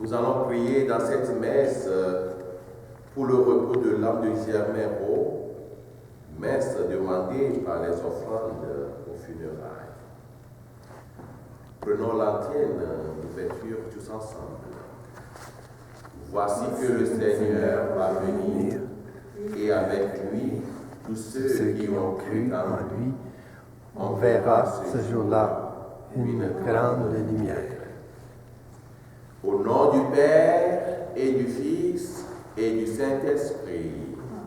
Nous allons prier dans cette messe pour le repos de l'âme de Germain Rowe, messe demandée par les offrandes aux funérailles. Prenons l'antienne d'ouverture tous ensemble. Voici que le Seigneur va venir, et avec lui tous ceux qui ont cru en lui. On verra ce jour-là une grande lumière. Au nom du Père et du Fils et du Saint-Esprit.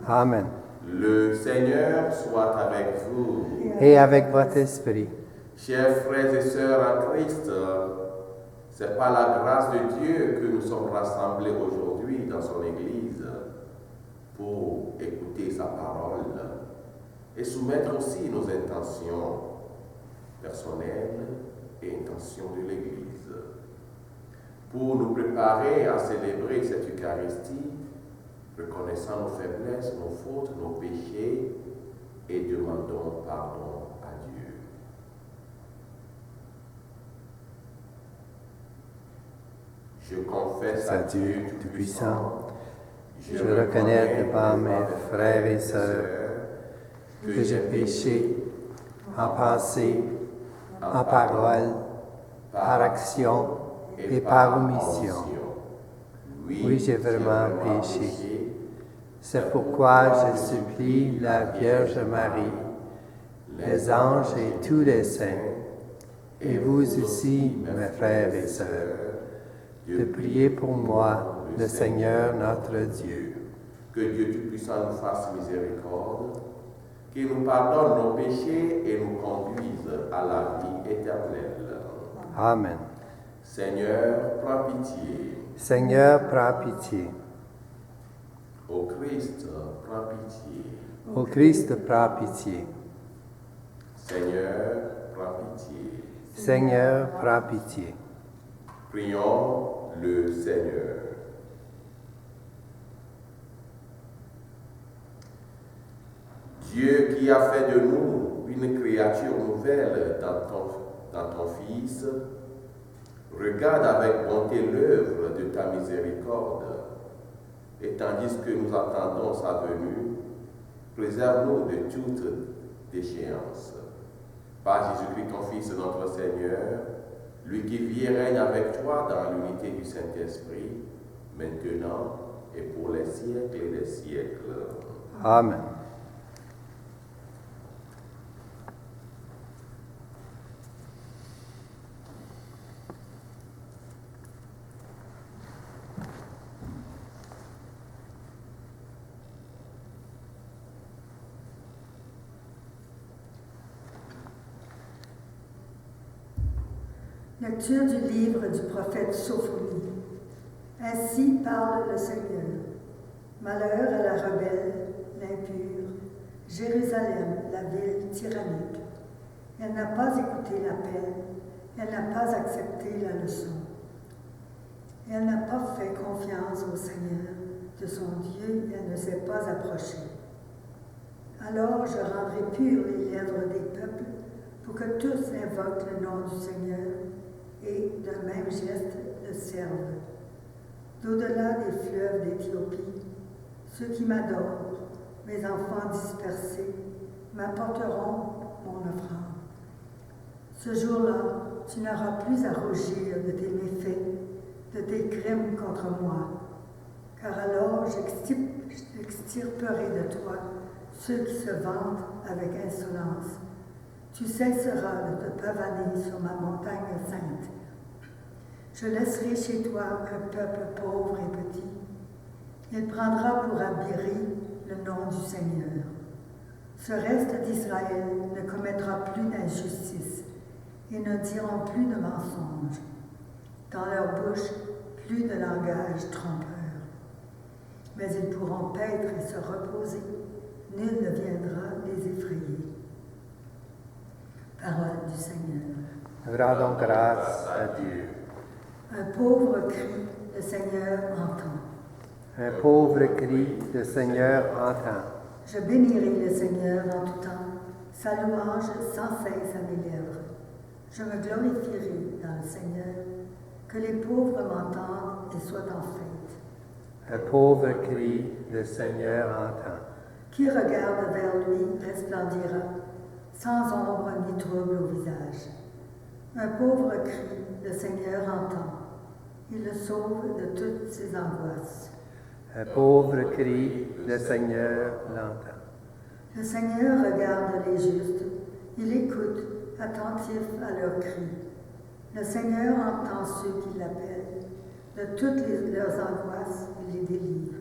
Amen. Le Seigneur soit avec vous. Et avec votre esprit. Chers frères et sœurs en Christ, c'est par la grâce de Dieu que nous sommes rassemblés aujourd'hui dans son Église pour écouter sa parole et soumettre aussi nos intentions personnelles et intentions de l'Église. Pour nous préparer à célébrer cette Eucharistie, reconnaissant nos faiblesses, nos fautes, nos péchés et demandons pardon à Dieu. Je confesse à Dieu Tout-Puissant, je reconnais devant mes frères et sœurs que j'ai péché en pensée, en parole, par action et par omission. Oui, j'ai vraiment péché. C'est pourquoi je supplie la Vierge Marie, les anges et tous les saints, et vous aussi, mes frères et sœurs, de prier pour moi, le Seigneur notre Dieu. Que Dieu Tout-Puissant nous fasse miséricorde, qu'il nous pardonne nos péchés et nous conduise à la vie éternelle. Amen. Seigneur, prends pitié. Seigneur, prends pitié. Ô Christ, prends pitié. Ô Christ, prends pitié. Seigneur, prends pitié. Seigneur, prends pitié. Prions le Seigneur. Dieu qui a fait de nous une créature nouvelle dans ton Fils, regarde avec bonté l'œuvre de ta miséricorde, et tandis que nous attendons sa venue, préserve-nous de toute déchéance. Par Jésus-Christ, ton Fils, notre Seigneur, lui qui vit et règne avec toi dans l'unité du Saint-Esprit, maintenant et pour les siècles et des siècles. Amen. Lecture du livre du prophète Sophonie. Ainsi parle le Seigneur. Malheur à la rebelle, l'impure, Jérusalem, la ville tyrannique. Elle n'a pas écouté l'appel, elle n'a pas accepté la leçon. Elle n'a pas fait confiance au Seigneur de son Dieu, elle ne s'est pas approchée. Alors je rendrai pures les lèvres des peuples pour que tous invoquent le nom du Seigneur et d'un même geste le servent. D'au-delà des fleuves d'Éthiopie, ceux qui m'adorent, mes enfants dispersés, m'apporteront mon offrande. Ce jour-là, tu n'auras plus à rougir de tes méfaits, de tes crimes contre moi, car alors j'extirperai de toi ceux qui se vantent avec insolence. Tu cesseras de te pavaner sur ma montagne sainte. Je laisserai chez toi un peuple pauvre et petit. Il prendra pour abri le nom du Seigneur. Ce reste d'Israël ne commettra plus d'injustice et ne diront plus de mensonges. Dans leur bouche, plus de langage trompeur. Mais ils pourront paître et se reposer. Nul ne viendra les effrayer. Parole du Seigneur. Rendons grâce à Dieu. Un pauvre cri, le Seigneur entend. Un pauvre cri, le Seigneur entend. Je bénirai le Seigneur en tout temps, sa louange sans cesse à mes lèvres. Je me glorifierai dans le Seigneur que les pauvres m'entendent et soient en fête. Un pauvre cri, le Seigneur entend. Qui regarde vers lui resplendira, sans ombre ni trouble au visage. Un pauvre cri, le Seigneur entend. Il le sauve de toutes ses angoisses. Un pauvre cri, le Seigneur l'entend. Le Seigneur regarde les justes, il écoute, attentif à leurs cris. Le Seigneur entend ceux qui l'appellent, de toutes leurs angoisses, il les délivre.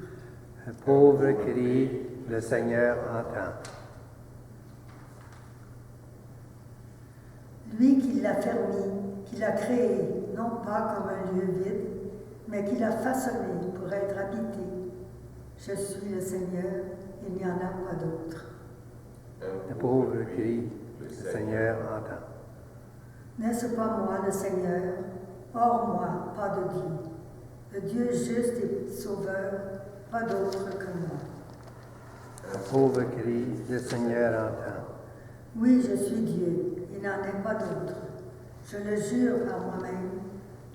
Un pauvre cri, le Seigneur entend. Lui qui l'a fermé, qui l'a créé, non pas comme un lieu vide, mais qui l'a façonné pour être habité. Je suis le Seigneur, il n'y en a pas d'autre. Un pauvre cri, le Seigneur entend. N'est-ce pas moi le Seigneur? Hors moi, pas de Dieu. Le Dieu juste et sauveur, pas d'autre que moi. Un pauvre cri, le Seigneur entend. Oui, je suis Dieu, il n'en est pas d'autre. Je le jure par moi-même,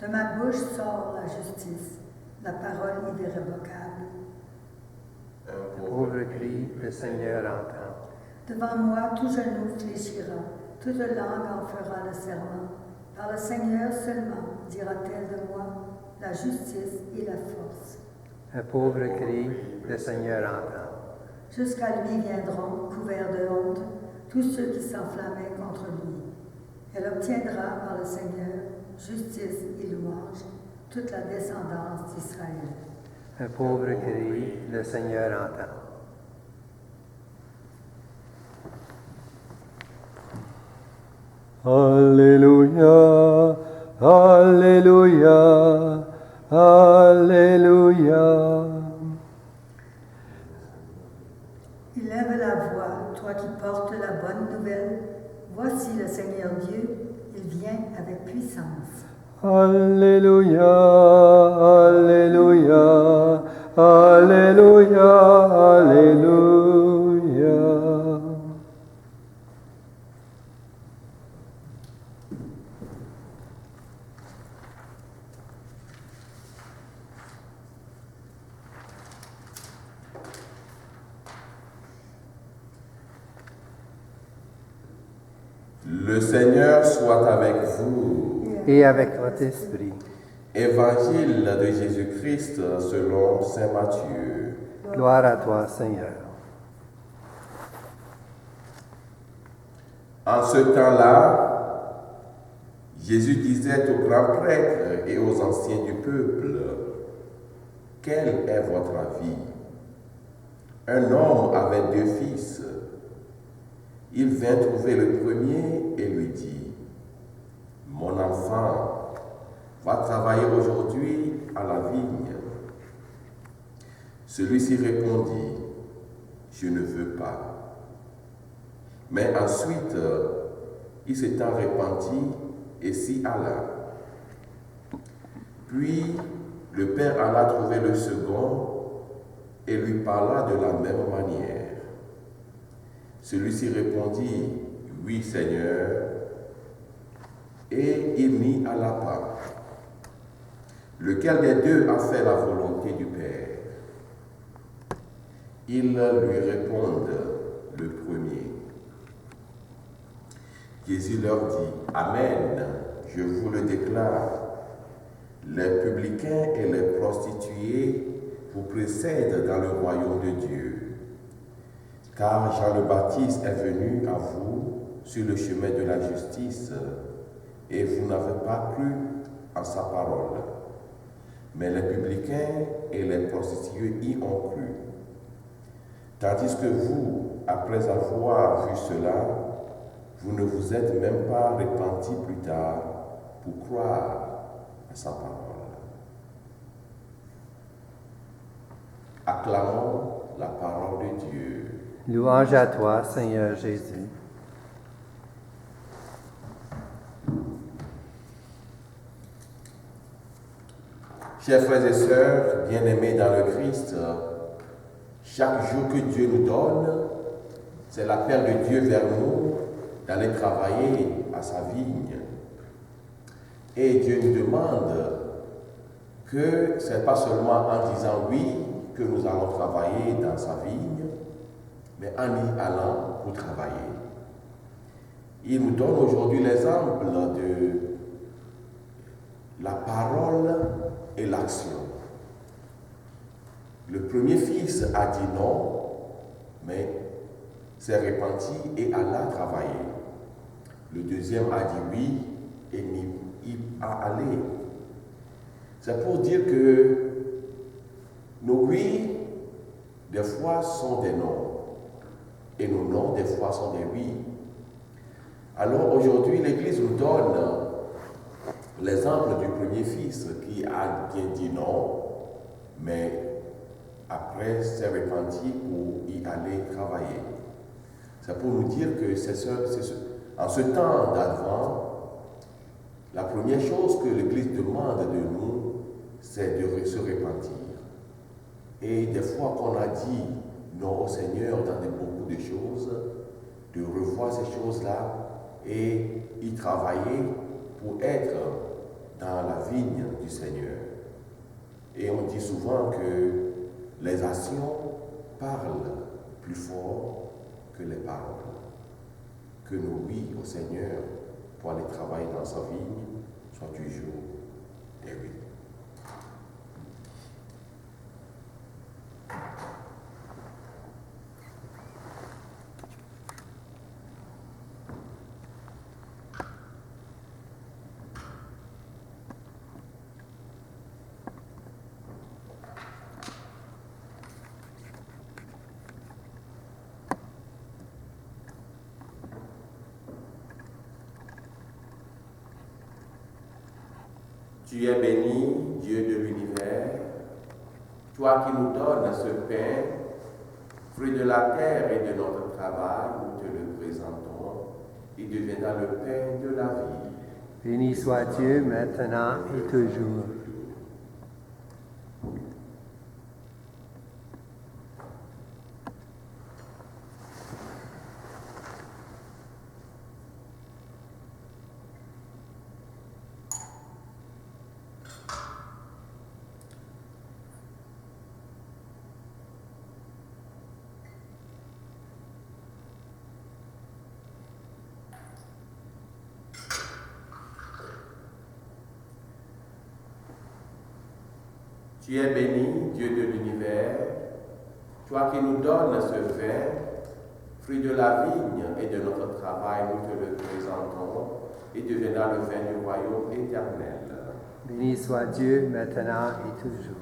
de ma bouche sort la justice, la parole irrévocable. Un pauvre cri, le Seigneur entend. Devant moi, tout genou fléchira, toute langue en fera le serment. Par le Seigneur seulement dira-t-elle de moi la justice et la force. Un pauvre cri, le Seigneur entend. Jusqu'à lui viendront, couverts de honte, tous ceux qui s'enflammaient contre lui. Elle obtiendra par le Seigneur justice et louange, toute la descendance d'Israël. Un pauvre cri, le Seigneur entend. Alléluia, Alléluia, Alléluia. Élève la voix, toi qui portes la bonne nouvelle. Voici le Seigneur Dieu, il vient avec puissance. Alléluia, Alléluia, Alléluia, Alléluia. Le Seigneur soit avec vous. Et avec votre esprit. Évangile de Jésus-Christ selon saint Matthieu. Gloire à toi, Seigneur. En ce temps-là, Jésus disait aux grands prêtres et aux anciens du peuple, « Quel est votre avis? Un homme avait 2 fils. Il vint trouver le premier et lui dit, « Mon enfant, va travailler aujourd'hui à la vigne. » Celui-ci répondit, « Je ne veux pas. » Mais ensuite, il s'étant repenti et s'y alla. Puis, le père alla trouver le second et lui parla de la même manière. Celui-ci répondit, « Oui, Seigneur. » Et il n'y alla pas. Lequel des deux a fait la volonté du Père? Ils lui répondent, le premier. Jésus leur dit, « Amen, je vous le déclare, les publicains et les prostituées vous précèdent dans le royaume de Dieu. Car Jean le Baptiste est venu à vous sur le chemin de la justice, et vous n'avez pas cru en sa parole. Mais les publicains et les prostituées y ont cru. Tandis que vous, après avoir vu cela, vous ne vous êtes même pas repentis plus tard pour croire à sa parole. » Acclamons la parole de Dieu. Louange à toi, Seigneur Jésus. Chers frères et sœurs, bien-aimés dans le Christ, chaque jour que Dieu nous donne, c'est l'appel de Dieu vers nous d'aller travailler à sa vigne. Et Dieu nous demande que ce n'est pas seulement en disant oui que nous allons travailler dans sa vigne, mais en y allant pour travailler. Il nous donne aujourd'hui l'exemple de la parole et l'action. Le premier fils a dit non, mais s'est repenti et alla travailler. Le deuxième a dit oui et y a allé. C'est pour dire que nos oui, des fois, sont des non. Et nos non, des fois, sont des oui. Alors aujourd'hui, l'Église nous donne l'exemple du premier fils qui a bien dit non, mais après s'est repenti pour y aller travailler. C'est pour nous dire que en ce temps d'Advent, la première chose que l'Église demande de nous, c'est de se repentir. Et des fois qu'on a dit non au Seigneur dans beaucoup de choses, de revoir ces choses-là et y travailler pour être dans la vigne du Seigneur. Et on dit souvent que les actions parlent plus fort que les paroles. Que nos oui au Seigneur pour aller travailler dans sa vigne soient toujours des oui. Tu es béni, Dieu de l'univers, toi qui nous donnes ce pain, fruit de la terre et de notre travail, nous te le présentons, il deviendra le pain de la vie. Béni soit Dieu maintenant et toujours. Tu es béni, Dieu de l'univers, toi qui nous donnes ce vin, fruit de la vigne et de notre travail, nous te le présentons, et deviendra le vin du royaume éternel. Béni soit Dieu maintenant et toujours.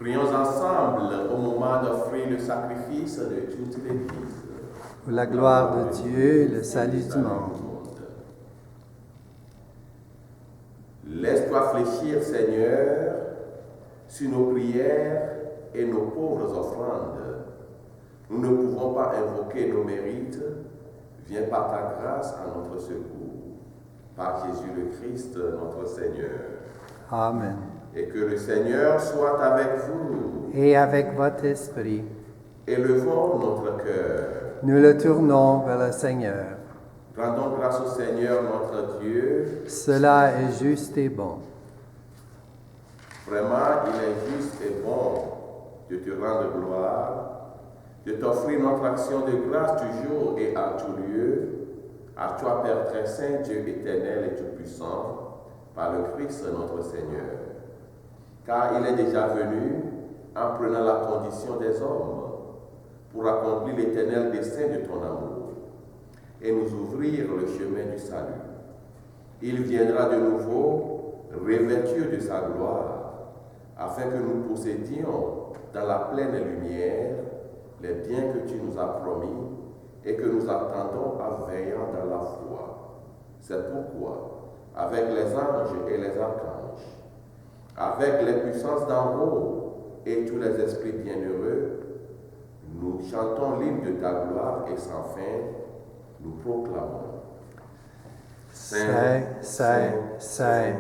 Prions ensemble au moment d'offrir le sacrifice de toute l'Église. Pour la gloire de Dieu et le salut du monde. Laisse-toi fléchir, Seigneur, sur nos prières et nos pauvres offrandes. Nous ne pouvons pas invoquer nos mérites. Viens par ta grâce à notre secours. Par Jésus le Christ, notre Seigneur. Amen. Et que le Seigneur soit avec vous. Et avec votre esprit. Élevons notre cœur. Nous le tournons vers le Seigneur. Rendons grâce au Seigneur notre Dieu. Cela est juste et bon. Vraiment, il est juste et bon de te rendre gloire, de t'offrir notre action de grâce toujours et en tout lieu, à toi, Père très saint, Dieu éternel et tout-puissant, par le Christ notre Seigneur. Car il est déjà venu en prenant la condition des hommes pour accomplir l'éternel dessein de ton amour et nous ouvrir le chemin du salut. Il viendra de nouveau revêtu de sa gloire afin que nous possédions dans la pleine lumière les biens que tu nous as promis et que nous attendons en veillant dans la foi. C'est pourquoi avec les anges et les archanges, avec les puissances d'en haut et tous les esprits bienheureux, nous chantons l'hymne de ta gloire et sans fin, nous proclamons. Saint, Saint, Saint,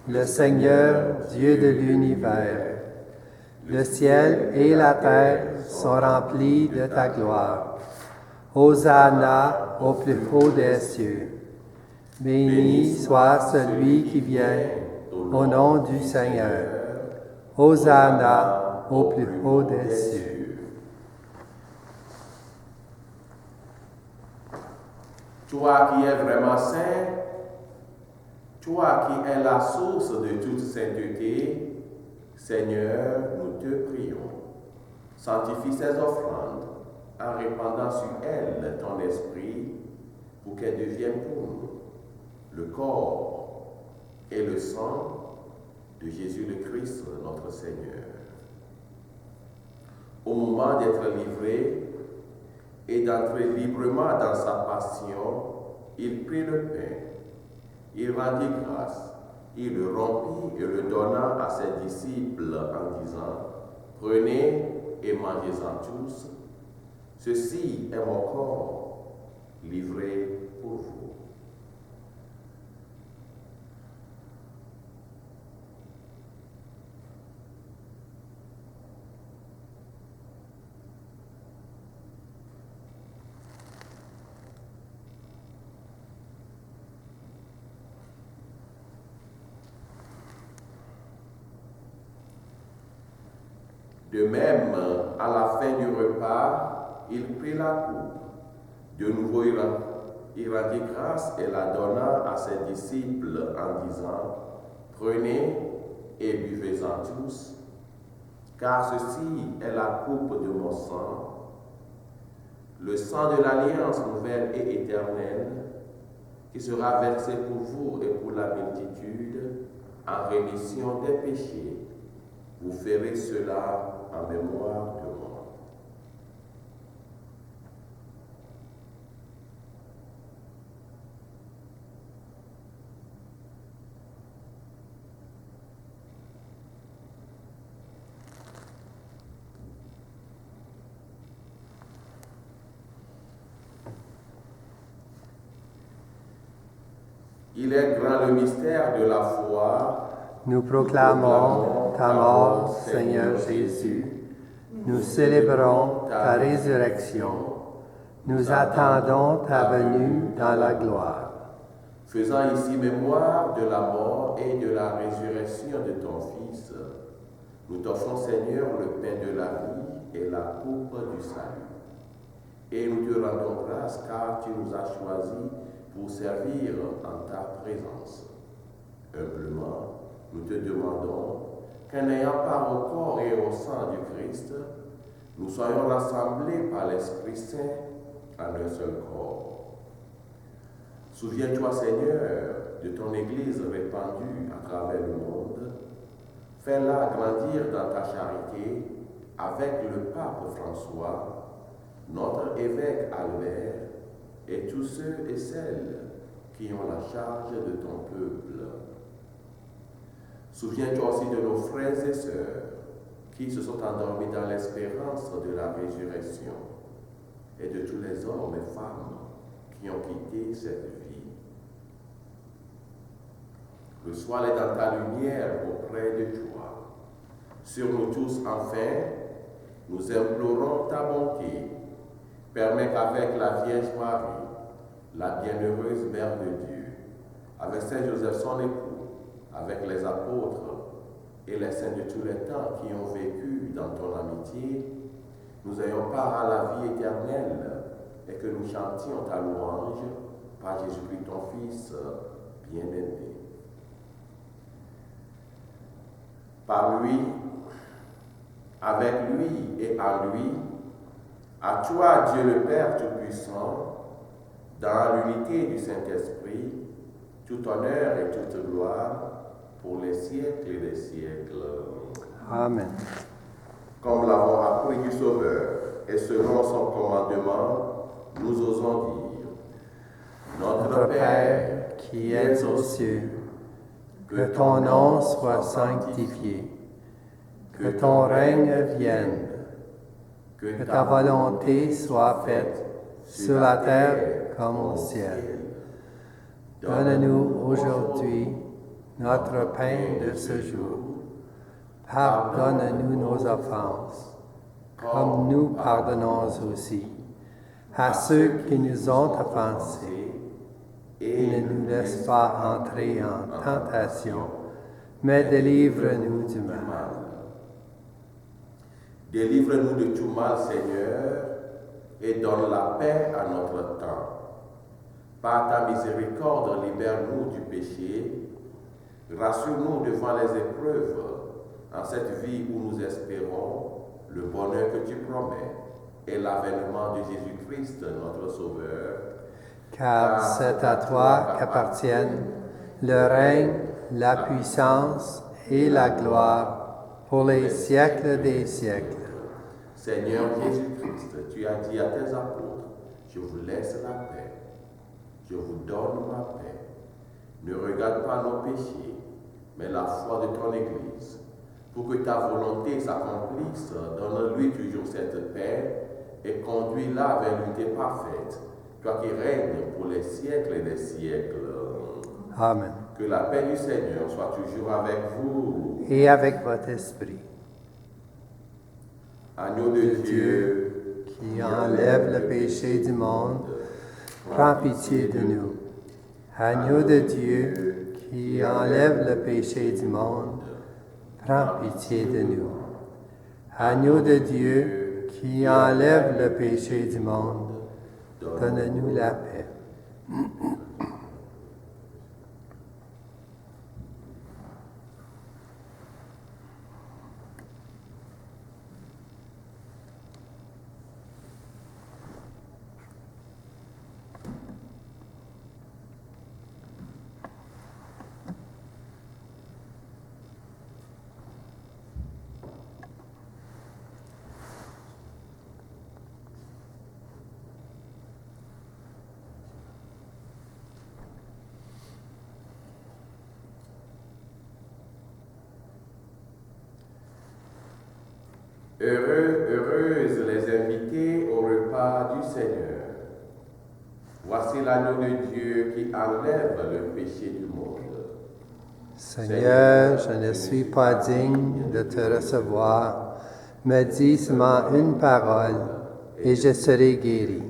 le Seigneur, Dieu de l'univers. Le ciel et la terre sont remplis de ta gloire. Hosanna au plus haut des cieux. Béni soit celui qui vient au nom du Seigneur. Hosanna au plus haut des cieux. Toi qui es vraiment saint, toi qui es la source de toute sainteté, Seigneur, nous te prions. Sanctifie ces offrandes en répandant sur elles ton esprit pour qu'elles deviennent pour nous le corps et le sang de Jésus le Christ, notre Seigneur. Au moment d'être livré et d'entrer librement dans sa passion, il prit le pain, il rendit grâce, il le rompit et le donna à ses disciples en disant, « Prenez et mangez-en tous, ceci est mon corps livré pour vous. » De même, à la fin du repas, il prit la coupe. De nouveau, il rendit grâce et la donna à ses disciples en disant, « Prenez et buvez-en tous, car ceci est la coupe de mon sang, le sang de l'alliance nouvelle et éternelle, qui sera versé pour vous et pour la multitude en rémission des péchés. Vous ferez cela en mémoire de moi. » Il est grand le mystère de la foi. Nous proclamons ta mort, Seigneur Jésus. Nous célébrons ta résurrection. Nous attendons ta venue dans la gloire. Faisant ici mémoire de la mort et de la résurrection de ton Fils, nous t'offrons, Seigneur, le pain de la vie et la coupe du salut. Et nous te rendons grâce car tu nous as choisis pour servir en ta présence. Humblement, nous te demandons qu'en ayant part au corps et au sang du Christ, nous soyons rassemblés par l'Esprit Saint en un seul corps. Souviens-toi, Seigneur, de ton Église répandue à travers le monde. Fais-la grandir dans ta charité avec le pape François, notre évêque Albert et tous ceux et celles qui ont la charge de ton peuple. Souviens-toi aussi de nos frères et sœurs qui se sont endormis dans l'espérance de la résurrection et de tous les hommes et femmes qui ont quitté cette vie. Reçois-les dans ta lumière auprès de toi. Sur nous tous, enfin, nous implorons ta bonté. Permets qu'avec la Vierge Marie, la bienheureuse Mère de Dieu, avec Saint Joseph son époux, avec les apôtres et les saints de tous les temps qui ont vécu dans ton amitié, nous ayons part à la vie éternelle et que nous chantions ta louange par Jésus-Christ ton Fils bien-aimé. Par lui, avec lui et en lui, à toi, Dieu le Père Tout-Puissant, dans l'unité du Saint-Esprit, tout honneur et toute gloire pour les siècles des siècles. Amen. Comme l'avons appris du Sauveur et selon son commandement, nous osons dire: Notre Père qui es aux cieux, que ton nom soit sanctifié, que ton règne vienne, que ta volonté soit faite sur la terre comme au ciel. Donne-nous aujourd'hui notre pain de ce jour. Pardonne-nous nos offenses, comme nous pardonnons aussi à ceux qui nous ont offensés. Et ne nous laisse pas entrer en tentation, mais délivre-nous du mal. Délivre-nous de tout mal, Seigneur, et donne la paix à notre temps. Par ta miséricorde, libère-nous du péché. Rassure-nous devant les épreuves, en cette vie où nous espérons le bonheur que tu promets et l'avènement de Jésus-Christ, notre Sauveur. Car c'est à toi qu'appartiennent le règne, la puissance et la gloire pour les siècles des siècles. Seigneur Jésus-Christ, tu as dit à tes apôtres, je vous laisse la paix, je vous donne ma paix. Ne regarde pas nos péchés, mais la foi de ton Église. Pour que ta volonté s'accomplisse, donne-lui toujours cette paix et conduis-la vers l'unité parfaite, toi qui règnes pour les siècles et des siècles. Amen. Que la paix du Seigneur soit toujours avec vous. Et avec votre esprit. Agneau de Dieu, qui enlève le péché du monde, prends pitié de nous. Agneau de Dieu, qui enlève le péché du monde, prends pitié de nous. Agneau de Dieu, qui enlève le péché du monde, donne-nous la paix. Heureuses les invités au repas du Seigneur. Voici l'agneau de Dieu qui enlève le péché du monde. Seigneur, je ne suis pas digne de te recevoir, mais dis seulement une parole et je serai guéri.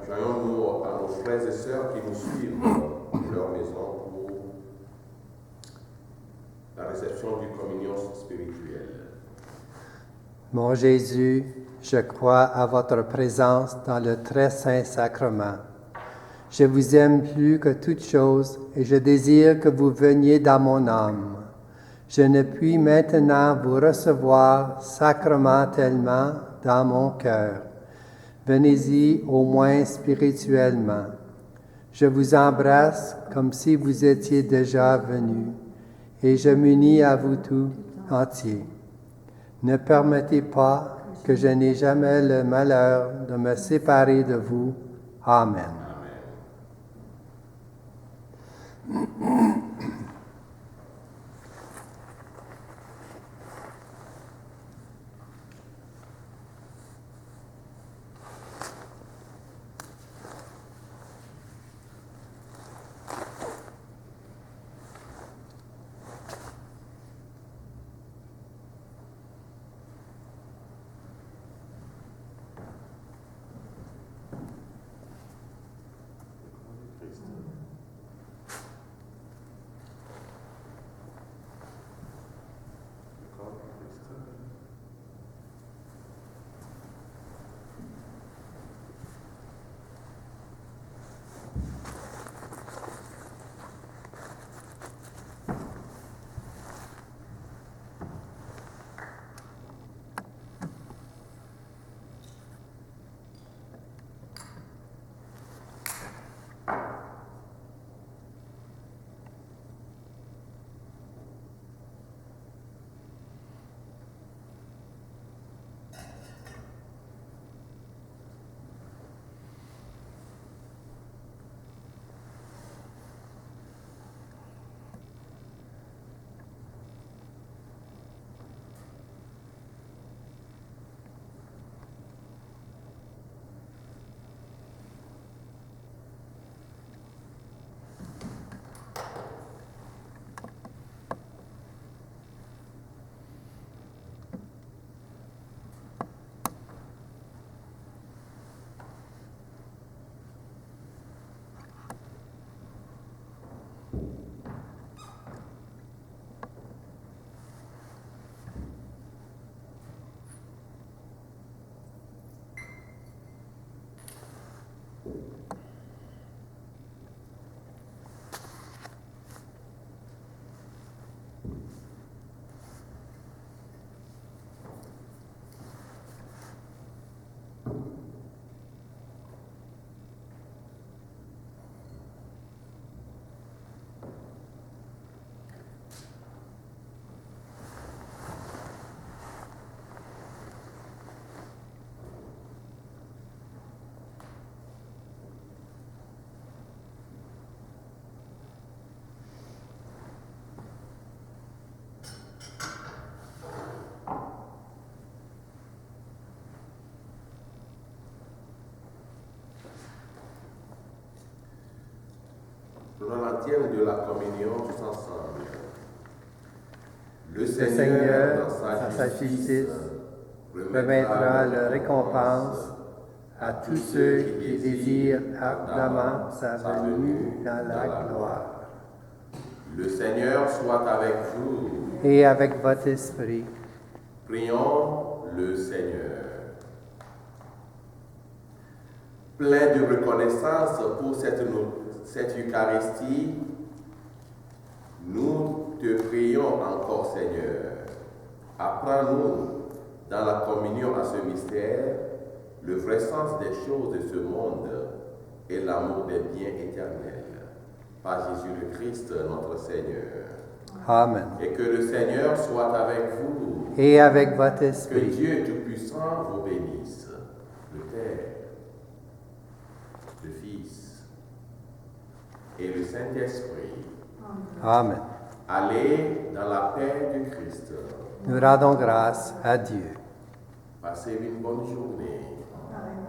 Joignons-nous à nos frères et sœurs qui nous suivent de leur maison pour la réception du communion spirituelle. Mon Jésus, je crois à votre présence dans le très saint sacrement. Je vous aime plus que toute chose et je désire que vous veniez dans mon âme. Je ne puis maintenant vous recevoir sacramentellement dans mon cœur. Venez-y au moins spirituellement. Je vous embrasse comme si vous étiez déjà venu, et je m'unis à vous tout entier. Ne permettez pas que je n'ai jamais le malheur de me séparer de vous. Amen. maintiennent de la communion tous ensemble. Le Le Seigneur, Seigneur, dans dans sa justice, remettra la récompense à tous ceux qui désirent ardemment sa venue dans la gloire. Le Seigneur soit avec vous. Et avec votre esprit, Prions le Seigneur. Plein de reconnaissance pour cette Eucharistie, nous te prions encore, Seigneur. Apprends-nous dans la communion à ce mystère le vrai sens des choses de ce monde et l'amour des biens éternels. Par Jésus le Christ, notre Seigneur. Amen. Et que le Seigneur soit avec vous. Et avec votre Que esprit, Dieu Tout-Puissant vous bénisse, le Père, le Fils et le Saint-Esprit. Amen. Allez dans la paix du Christ. Nous rendons grâce à Dieu. Passez une bonne journée. Amen.